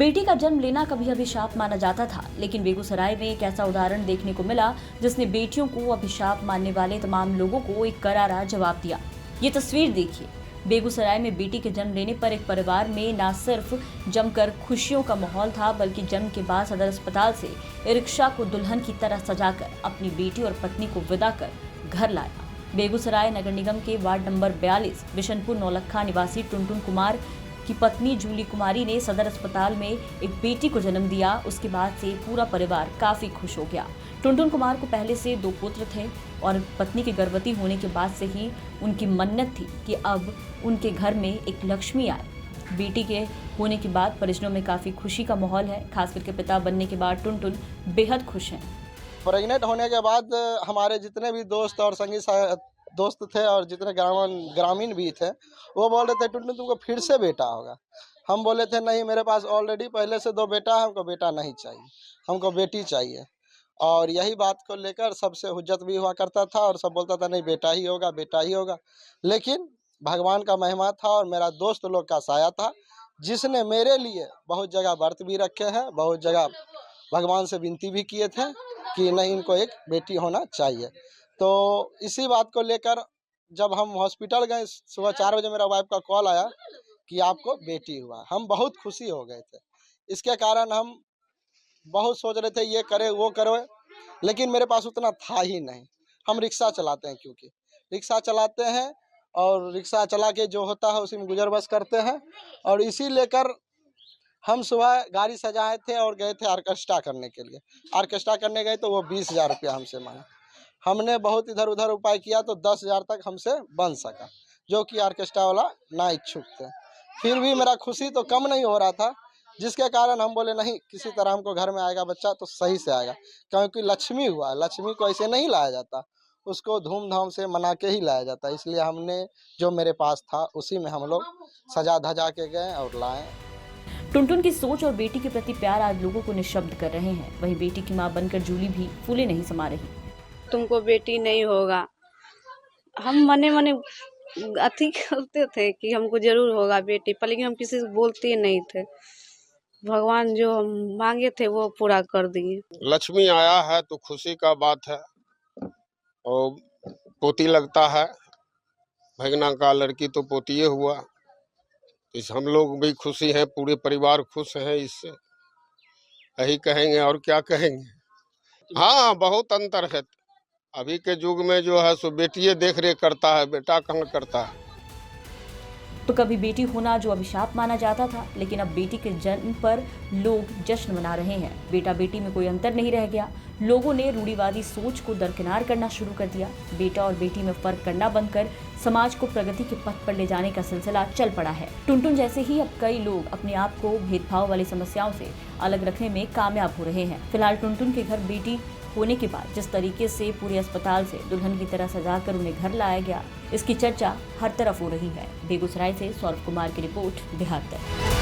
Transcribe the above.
बेटी का जन्म लेना कभी अभिशाप माना जाता था, लेकिन बेगूसराय में एक ऐसा उदाहरण देखने को मिला जिसने बेटियों को अभिशाप मानने वाले तमाम लोगों को एक करारा जवाब दिया। ये तस्वीर देखिए। बेगूसराय में बेटी के जन्म लेने पर एक परिवार में न सिर्फ जमकर खुशियों का माहौल था, बल्कि जन्म के बाद सदर अस्पताल से रिक्शा को दुल्हन की तरह सजाकर अपनी बेटी और पत्नी को विदा कर घर लाया। बेगूसराय नगर निगम के वार्ड नंबर 42 बिशनपुर नौलखा निवासी टुनटुन कुमार की पत्नी जूली कुमारी ने सदर अस्पताल में एक बेटी को जन्म दिया। उसके बाद से पूरा परिवार काफी खुश हो गया। टुनटुन कुमार को पहले से 2 पुत्र थे और पत्नी के गर्भवती होने के बाद से ही उनकी मन्नत थी कि अब उनके घर में एक लक्ष्मी आए। बेटी के होने के बाद परिजनों में काफी खुशी का माहौल है। खास करके पिता बनने के बाद टुनटुन बेहद खुश हैं। प्रेग्नेंट होने के बाद हमारे जितने भी दोस्त और संगी दोस्त थे और जितने ग्रामीण भी थे, वो बोल रहे थे टुनटुन तुमको फिर से बेटा होगा। हम बोले थे नहीं, मेरे पास ऑलरेडी पहले से 2 बेटा है, हमको बेटा नहीं चाहिए, हमको बेटी चाहिए। और यही बात को लेकर सबसे हुज्जत भी हुआ करता था और सब बोलता था नहीं बेटा ही होगा, बेटा ही होगा। लेकिन भगवान का महिमा था और मेरा दोस्त लोग का साया था, जिसने मेरे लिए बहुत जगह व्रत भी रखे हैं, बहुत जगह भगवान से विनती भी किए थे कि नहीं इनको एक बेटी होना चाहिए। तो इसी बात को लेकर जब हम हॉस्पिटल गए, सुबह 4 बजे मेरा वाइफ का कॉल आया कि आपको बेटी हुआ, हम बहुत खुशी हो गए थे। इसके कारण हम बहुत सोच रहे थे ये करे वो करे, लेकिन मेरे पास उतना था ही नहीं। हम रिक्शा चलाते हैं, क्योंकि रिक्शा चलाते हैं और रिक्शा चला के जो होता है उसी में गुजर बस करते हैं। और इसी लेकर हम सुबह गाड़ी सजाए थे और गए थे ऑर्केस्ट्रा करने के लिए। ऑर्केस्ट्रा करने गए तो वो 20,000 रुपया हमसे मांगा। हमने बहुत इधर उधर उपाय किया तो 10,000 तक हमसे बन सका, जो कि ऑर्केस्ट्रा वाला ना इच्छुक थे। फिर भी मेरा खुशी तो कम नहीं हो रहा था, जिसके कारण हम बोले नहीं, किसी तरह हमको घर में आएगा बच्चा तो सही से आएगा, क्योंकि लक्ष्मी हुआ, लक्ष्मी को ऐसे नहीं लाया जाता, उसको धूमधाम से मना के ही लाया जाता। इसलिए हमने जो मेरे पास था उसी में हम लोग सजा धजा के गए और लाए। टुनटुन की सोच और बेटी के प्रति प्यार आज लोगों को निशब्द कर रहे हैं। वहीं बेटी की मां बनकर जूली भी फूले नहीं समा रही। तुमको बेटी नहीं होगा, हम मने मने अति करते थे कि हमको जरूर होगा बेटी, पर लेकिन हम किसी से बोलते नहीं थे। भगवान जो हम मांगे थे वो पूरा कर दिए। लक्ष्मी आया है तो खुशी का बात है, और पोती लगता है, भगना का लड़की तो पोतिए हुआ। इस हम लोग भी खुशी हैं, पूरे परिवार खुश हैं। इससे यही कहेंगे और क्या कहेंगे। हाँ, बहुत अंतर है। अभी के युग में जो है सो बेटिए देख रेख करता है, बेटा कहाँ करता है। तो कभी बेटी होना जो अभिशाप माना जाता था, लेकिन अब बेटी के जन्म पर लोग जश्न मना रहे हैं। बेटा बेटी में कोई अंतर नहीं रह गया। लोगों ने रूढ़िवादी सोच को दरकिनार करना शुरू कर दिया। बेटा और बेटी में फर्क करना बंद कर समाज को प्रगति के पथ पर ले जाने का सिलसिला चल पड़ा है। टुनटुन जैसे ही अब कई लोग अपने आप को भेदभाव वाली समस्याओं से अलग रखने में कामयाब हो रहे हैं। फिलहाल टुनटुन के घर बेटी होने के बाद जिस तरीके से पूरे अस्पताल से दुल्हन की तरह सजाकर उन्हें घर लाया गया, इसकी चर्चा हर तरफ हो रही है। बेगूसराय से सौरभ कुमार की रिपोर्ट, बिहार तक।